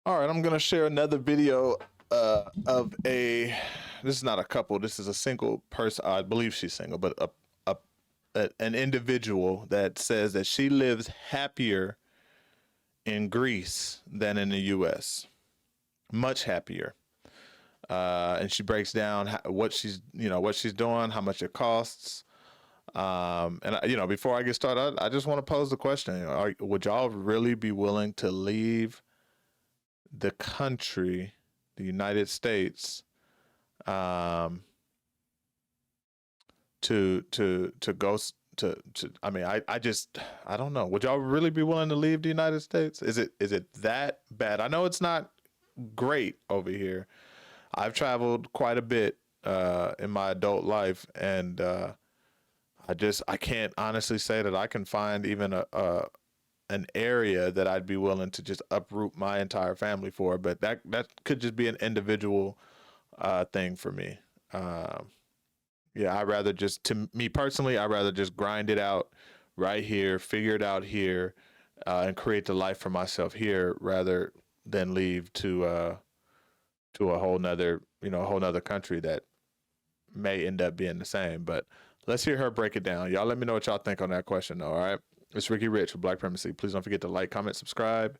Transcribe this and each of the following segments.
All right, I'm gonna share another video of this is not a couple, this is a single person. I believe she's single, but an individual that says that she lives happier in Greece than in the US. Much happier. And she breaks down what she's doing, how much it costs. And before I get started, I just want to pose the question: would y'all really be willing to leave the country, the United States, to go I don't know. Would y'all really be willing to leave the United States? Is it that bad? I know it's not great over here. I've traveled quite a bit in my adult life, and I can't honestly say that I can find even an area that I'd be willing to just uproot my entire family for. But that could just be an individual thing for me. Yeah, to me personally, I'd rather just grind it out right here, figure it out here, and create the life for myself here, rather than leave to a whole nother country that may end up being the same. But let's hear her break it down. Y'all let me know what y'all think on that question though, all right? It's Ricky Rich with Black Primacy. Please don't forget to like, comment, subscribe,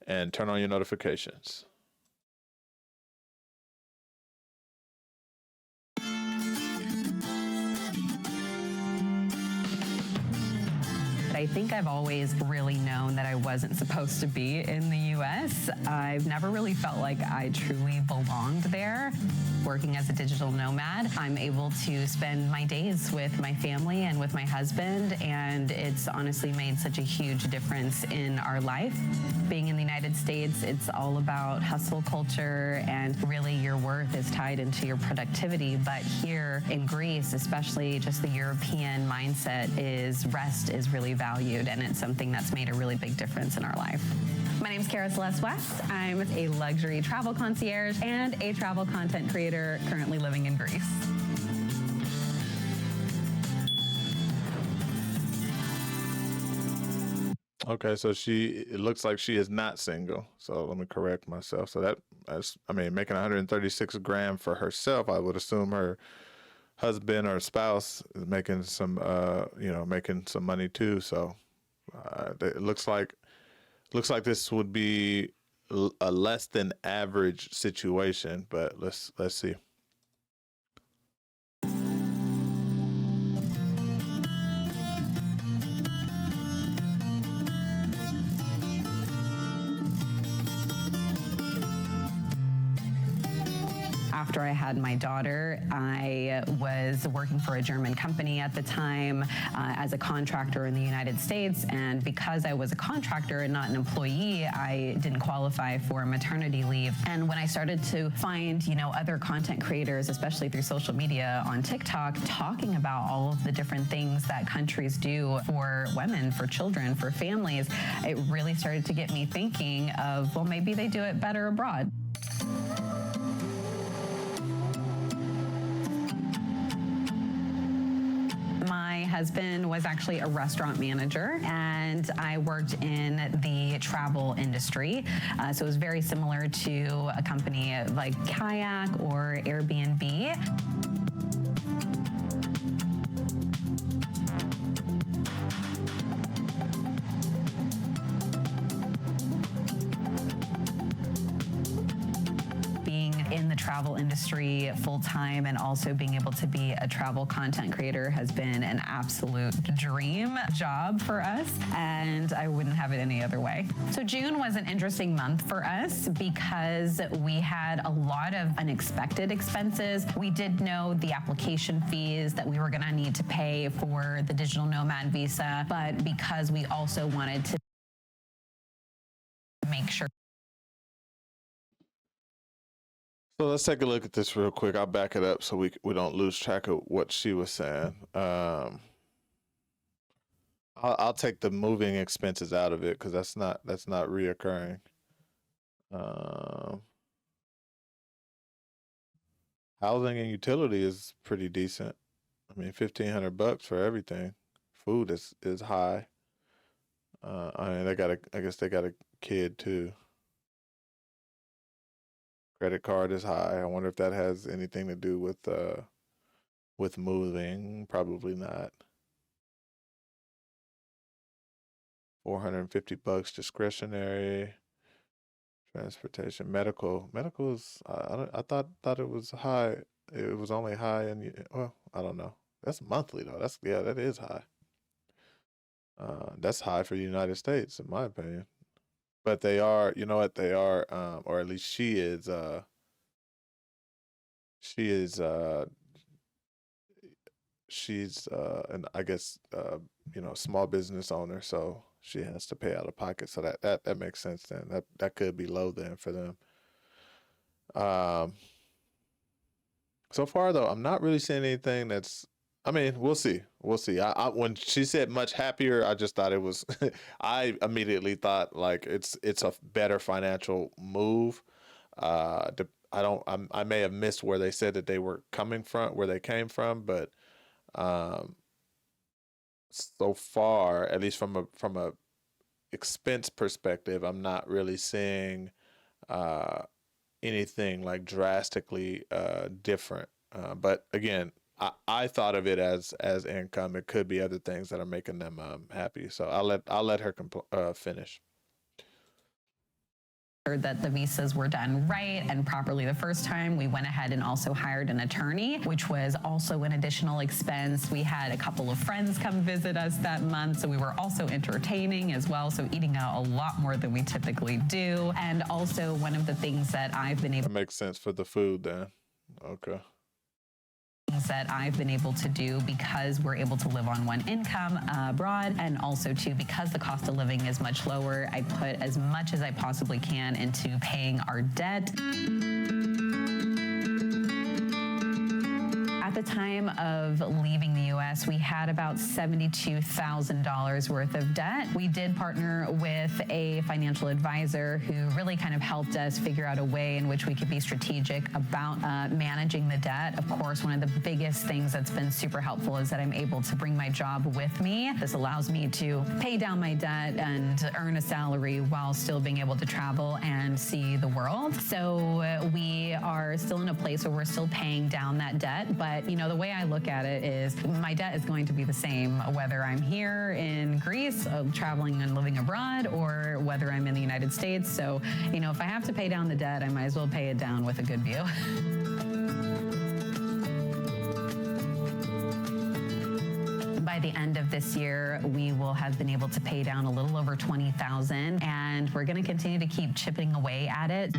and turn on your notifications. I think I've always really known that I wasn't supposed to be in the US. I've never really felt like I truly belonged there. Working as a digital nomad, I'm able to spend my days with my family and with my husband, and it's honestly made such a huge difference in our life. Being in the United States, it's all about hustle culture, and really your worth is tied into your productivity. But here in Greece, especially, just the European mindset is rest is really valued, and it's something that's made a really big difference in our life. My name is Kara Celeste West. I'm a luxury travel concierge and a travel content creator currently living in Greece. Okay, so it looks like she is not single. So let me correct myself. So making 136 grand for herself, I would assume her husband or spouse is making some money too. So it looks like this would be a less than average situation, but let's see. After I had my daughter, I was working for a German company at the time as a contractor in the United States. And because I was a contractor and not an employee, I didn't qualify for maternity leave. And when I started to find, other content creators, especially through social media on TikTok, talking about all of the different things that countries do for women, for children, for families, it really started to get me thinking of, well, maybe they do it better abroad. My husband was actually a restaurant manager, and I worked in the travel industry. So it was very similar to a company like Kayak or Airbnb. In the travel industry full-time and also being able to be a travel content creator has been an absolute dream job for us, and I wouldn't have it any other way. So June was an interesting month for us because we had a lot of unexpected expenses. We did know the application fees that we were going to need to pay for the digital nomad visa, but because we also wanted to make sure. So let's take a look at this real quick. I'll back it up so we don't lose track of what she was saying. I'll take the moving expenses out of it because that's not reoccurring. Housing and utility is pretty decent. I mean, $1,500 for everything. Food is high. I mean, I guess they got a kid too. Credit card is high. I wonder if that has anything to do with moving. Probably not. $450 discretionary. Transportation, medical is. I thought it was high. It was only high in. Well, I don't know. That's monthly though. That's yeah, that is high. That's high for the United States, in my opinion. But they are, you know what they are, or at least she is. She is. She's and I guess small business owner, so she has to pay out of pocket. So that makes sense then. That could be low then for them. Um, so far though, I'm not really seeing anything that's. I mean, we'll see. We'll see. When she said much happier, I just thought it was. I immediately thought like it's a better financial move. I don't. I may have missed where they said that they were coming from, where they came from, but um, so far, at least from a expense perspective, I'm not really seeing uh, anything like drastically different. But again, I thought of it as income. It could be other things that are making them happy. So I'll let her finish. That the visas were done right and properly the first time. We went ahead and also hired an attorney, which was also an additional expense. We had a couple of friends come visit us that month, so we were also entertaining as well, so eating out a lot more than we typically do. And also one of the things that I've been able That makes sense for the food then. Okay. that I've been able to do because we're able to live on one income abroad, and also too because the cost of living is much lower, I put as much as I possibly can into paying our debt. At the time of leaving the US, we had about $72,000 worth of debt. We did partner with a financial advisor who really kind of helped us figure out a way in which we could be strategic about managing the debt. Of course, one of the biggest things that's been super helpful is that I'm able to bring my job with me. This allows me to pay down my debt and earn a salary while still being able to travel and see the world. So we are still in a place where we're still paying down that debt, but the way I look at it is my debt is going to be the same whether I'm here in Greece, traveling and living abroad, or whether I'm in the United States. So, if I have to pay down the debt, I might as well pay it down with a good view. By the end of this year, we will have been able to pay down a little over $20,000, and we're going to continue to keep chipping away at it.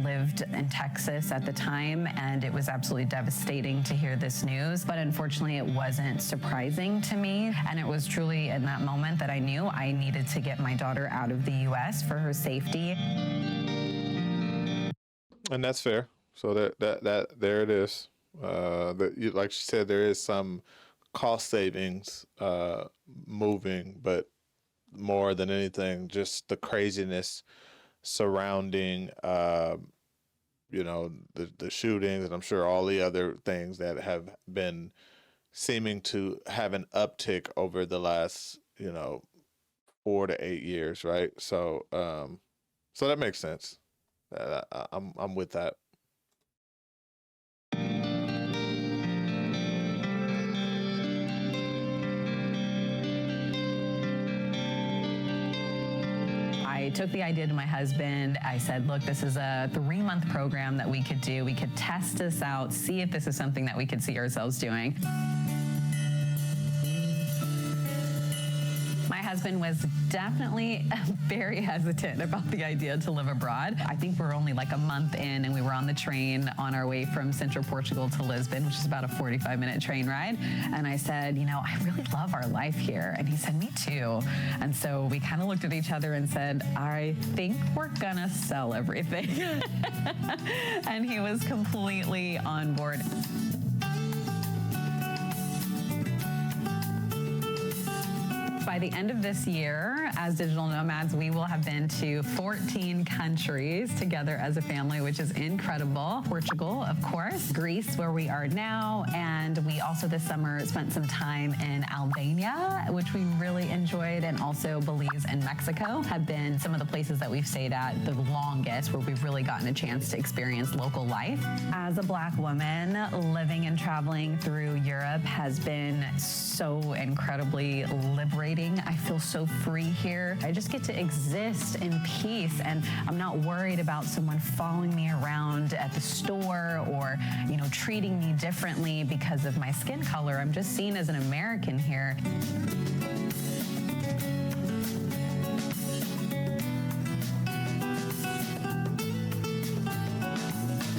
Lived in Texas at the time, and it was absolutely devastating to hear this news. But unfortunately, it wasn't surprising to me. And it was truly in that moment that I knew I needed to get my daughter out of the U.S. for her safety. And that's fair. So that there it is. Like she said, there is some cost savings moving, but more than anything, just the craziness surrounding the shootings, and I'm sure all the other things that have been seeming to have an uptick over the last 4 to 8 years, right? So so that makes sense. I'm with that. I took the idea to my husband. I said, look, this is a 3-month program that we could do. We could test this out, see if this is something that we could see ourselves doing. My husband was definitely very hesitant about the idea to live abroad. I think we're only like a month in, and we were on the train on our way from central Portugal to Lisbon, which is about a 45-minute train ride. And I said, I really love our life here. And he said, me too. And so we kind of looked at each other and said, I think we're gonna sell everything. And he was completely on board. By the end of this year, as digital nomads, we will have been to 14 countries together as a family, which is incredible. Portugal, of course, Greece, where we are now, and we also this summer spent some time in Albania, which we really enjoyed, and also Belize and Mexico have been some of the places that we've stayed at the longest, where we've really gotten a chance to experience local life. As a Black woman, living and traveling through Europe has been so incredibly liberating. I feel so free here. I just get to exist in peace, and I'm not worried about someone following me around at the store or, treating me differently because of my skin color. I'm just seen as an American here.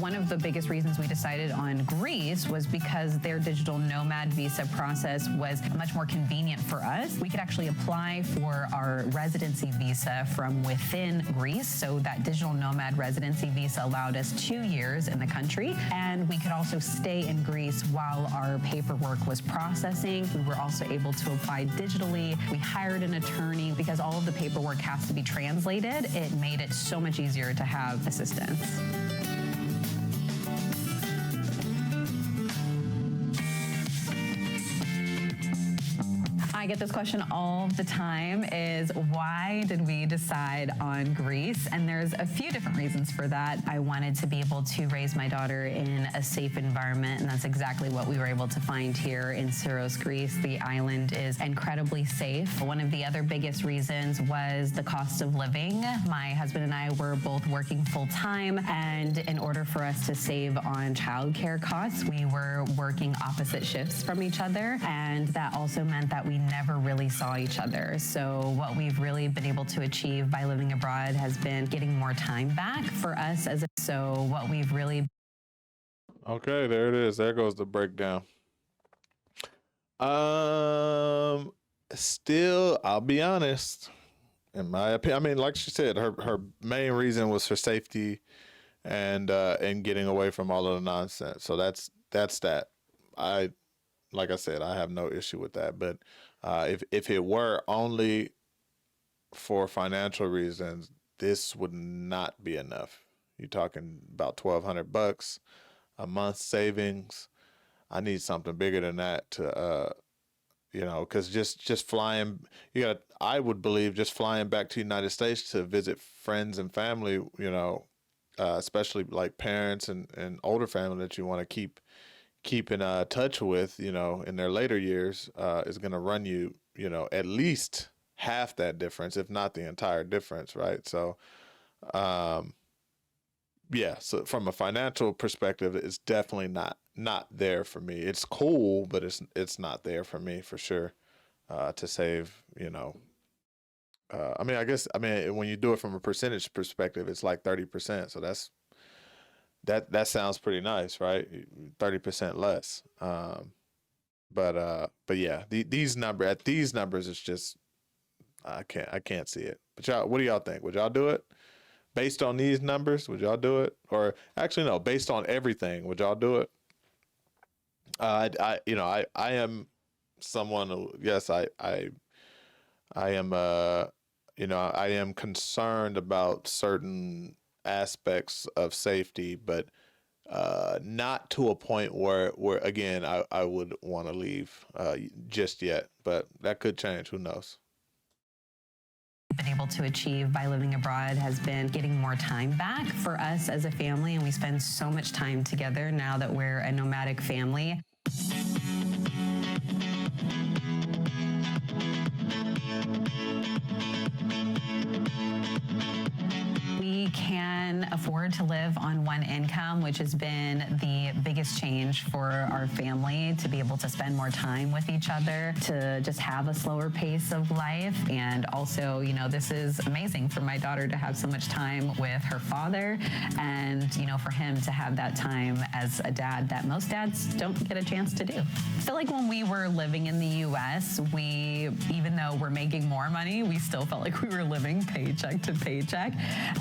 One of the biggest reasons we decided on Greece was because their digital nomad visa process was much more convenient for us. We could actually apply for our residency visa from within Greece. So that digital nomad residency visa allowed us 2 years in the country. And we could also stay in Greece while our paperwork was processing. We were also able to apply digitally. We hired an attorney because all of the paperwork has to be translated. It made it so much easier to have assistance. I get this question all the time, is why did we decide on Greece? And there's a few different reasons for that. I wanted to be able to raise my daughter in a safe environment, and that's exactly what we were able to find here in Syros, Greece. The island is incredibly safe. One of the other biggest reasons was the cost of living. My husband and I were both working full time, and in order for us to save on childcare costs, we were working opposite shifts from each other, and that also meant that we never really saw each other. So what we've really been able to achieve by living abroad has been getting more time back for us so what we've really. Okay, there it is. There goes the breakdown. Still, I'll be honest. In my opinion, I mean, like she said, her main reason was for safety and getting away from all of the nonsense. So that's that. Like I said, I have no issue with that. But if it were only for financial reasons, this would not be enough. You're talking about $1,200 a month savings. I need something bigger than that to, because just flying, I would believe just flying back to the United States to visit friends and family, especially like parents and older family that you want to keep in touch with, in their later years, is going to run you, at least half that difference, if not the entire difference, right? So, so from a financial perspective, it's definitely not there for me. It's cool, but it's not there for me for sure, to save, when you do it from a percentage perspective, it's like 30%. So that sounds pretty nice, right? 30% less. But yeah, these numbers, it's just, I can't see it. But y'all, what do y'all think? Would y'all do it? Based on these numbers, would y'all do it? Or actually, no, based on everything, would y'all do it? I am someone who, yes, I am, I am concerned about certain aspects of safety, but not to a point where again, I would want to leave just yet, but that could change. Who knows? Been able to achieve by living abroad has been getting more time back for us as a family, and we spend so much time together now that we're a nomadic family. We can afford to live on one income, which has been the biggest change for our family, to be able to spend more time with each other, to just have a slower pace of life. And also, this is amazing for my daughter to have so much time with her father, and, for him to have that time as a dad that most dads don't get a chance to do. I feel like when we were living in the U.S., even though we're making more money, we still felt like we were living paycheck to paycheck.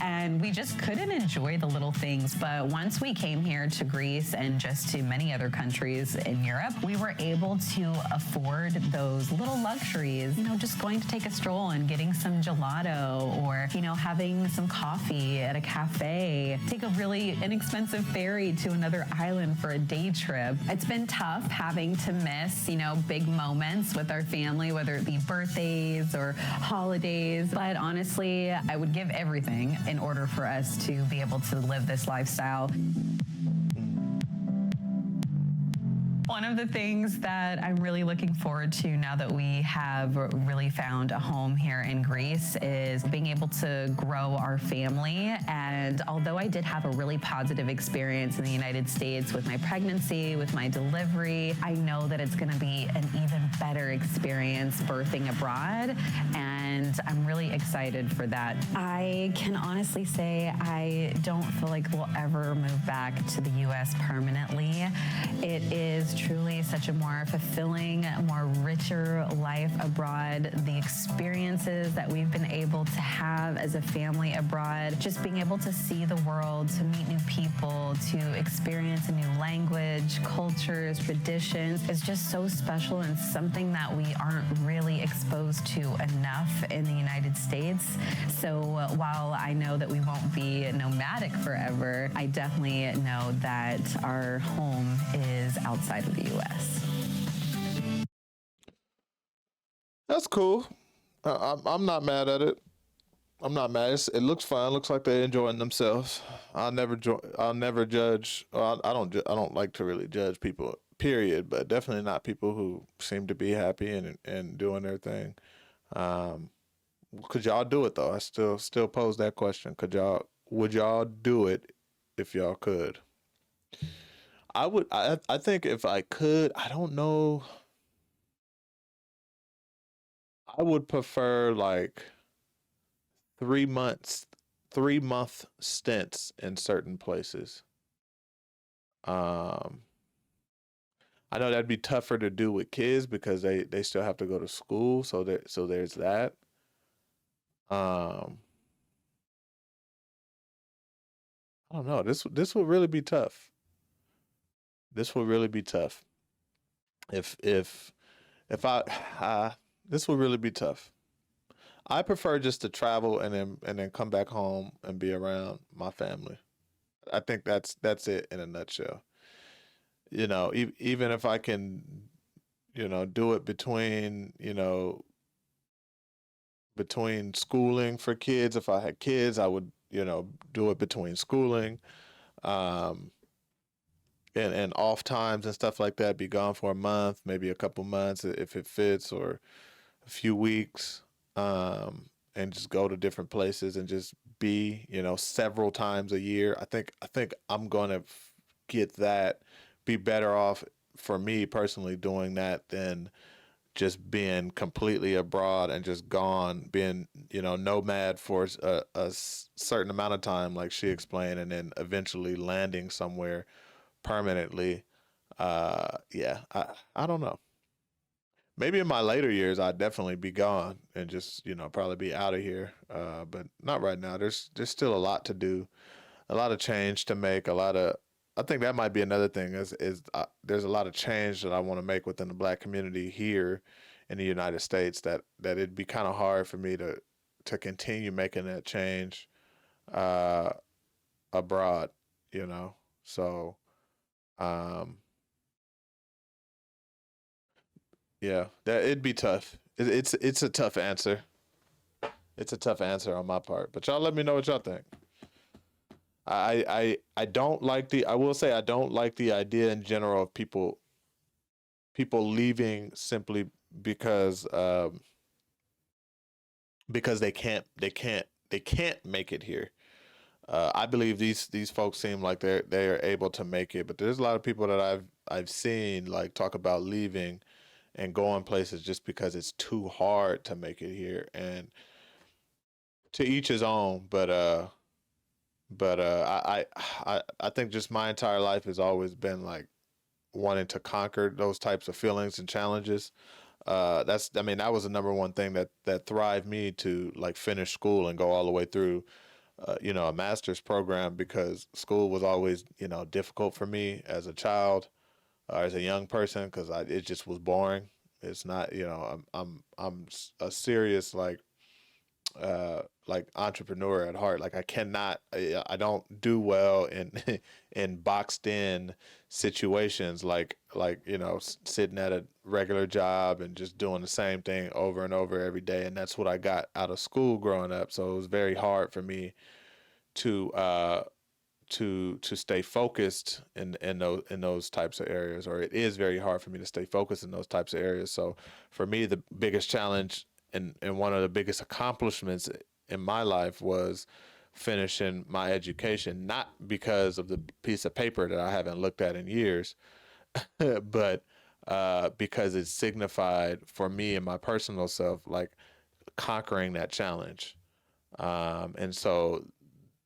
And we just couldn't enjoy enjoy the little things. But once we came here to Greece and just to many other countries in Europe, we were able to afford those little luxuries, just going to take a stroll and getting some gelato, or, having some coffee at a cafe, take a really inexpensive ferry to another island for a day trip. It's been tough having to miss, big moments with our family, whether it be birthdays or holidays. But honestly, I would give everything in order for us to be able to live this lifestyle. One of the things that I'm really looking forward to now that we have really found a home here in Greece is being able to grow our family. And although I did have a really positive experience in the United States with my pregnancy, with my delivery, I know that it's going to be an even better experience birthing abroad. And I'm really excited for that. I can honestly say I don't feel like we'll ever move back to the U.S. permanently. It is truly such a more fulfilling, more richer life abroad. The experiences that we've been able to have as a family abroad, just being able to see the world, to meet new people, to experience a new language, cultures, traditions, is just so special and something that we aren't really exposed to enough in the United States. So while I know that we won't be nomadic forever, I definitely know that our home is outside of the U.S. That's cool. I'm not mad at it. I'm not mad. It looks fun. Looks like they're enjoying themselves. I'll never judge. I don't like to really judge people. Period. But definitely not people who seem to be happy and doing their thing. Um, could y'all do it though? I still pose that question. Would y'all do it if y'all could? I would. I think if I could, I don't know. I would prefer like 3 months, 3 month stints in certain places. Um, I know that'd be tougher to do with kids because they still have to go to school. So there's that. Um, I don't know. This would really be tough. This would really be tough. If if if I this would really be tough. I prefer just to travel and then come back home and be around my family. I think that's it in a nutshell. Even if I can, do it between schooling for kids. If I had kids, I would, do it between schooling, um, and off times and stuff like that. Be gone for a month, maybe a couple months if it fits, or a few weeks, and just go to different places and just be, several times a year. I think I'm gonna get that, be better off for me personally doing that than just being completely abroad and just gone, being, nomad for a certain amount of time, like she explained, and then eventually landing somewhere permanently. Yeah, I don't know. Maybe in my later years, I'd definitely be gone and just, probably be out of here. But not right now. There's still a lot to do, a lot of change to make, a lot of. I think that might be another thing is there's a lot of change that I want to make within the Black community here in the United States that it'd be kind of hard for me to continue making that change uh, abroad. You know, so um, yeah, that it'd be tough. It's a tough answer. It's a tough answer on my part. But y'all let me know what y'all think. I don't like the I will say I don't like the idea in general of people leaving simply because because they can't make it here. I believe these folks seem like they are able to make it, but there's a lot of people that I've seen like talk about leaving and going places just because it's too hard to make it here, and to each his own. But I think just my entire life has always been like wanting to conquer those types of feelings and challenges. That was the number one thing that thrived me to like finish school and go all the way through a master's program because school was always, difficult for me as a child or as a young person because it just was boring. It's not, a serious like entrepreneur at heart. Like I don't do well in in boxed in situations like sitting at a regular job and just doing the same thing over and over every day. And that's what I got out of school growing up. So it was very hard for me to to stay focused in those types of areas, or it is very hard for me to stay focused in those types of areas. So for me, the biggest challenge and one of the biggest accomplishments in my life was finishing my education, not because of the piece of paper that I haven't looked at in years, but because it signified for me and my personal self, like conquering that challenge. And so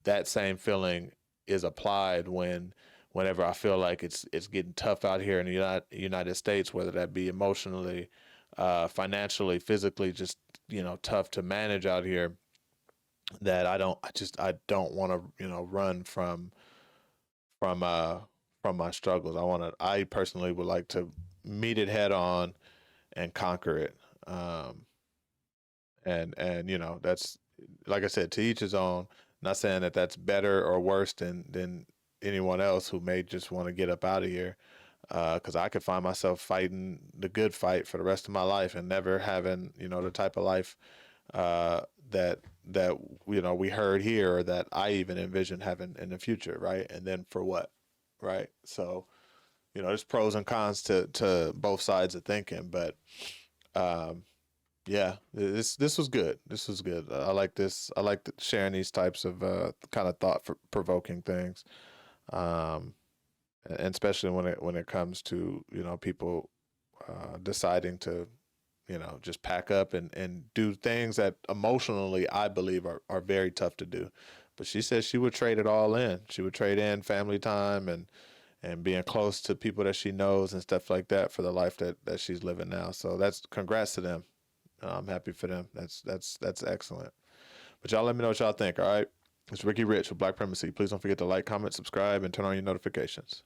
that same feeling is applied whenever I feel like it's getting tough out here in the United States, whether that be emotionally, financially, physically, just tough to manage out here. That I don't want to run from uh from my struggles. I personally would like to meet it head on and conquer it. And that's, like I said, to each his own. Not saying that that's better or worse than anyone else who may just want to get up out of here. Because I could find myself fighting the good fight for the rest of my life and never having the type of life uh, that we heard here or that I even envision having in the future, right? And then for what, right? So there's pros and cons to both sides of thinking, but um, yeah, this was good. This was good. I like this. I like sharing these types of kind of thought provoking things, um, and especially when it comes to people deciding to just pack up and do things that emotionally I believe are very tough to do. But she said she would trade it all in. She would trade in family time and being close to people that she knows and stuff like that for the life that she's living now. So that's congrats to them. I'm happy for them. That's excellent. But y'all let me know what y'all think. All right. It's Ricky Rich with Black Primacy. Please don't forget to like, comment, subscribe, and turn on your notifications.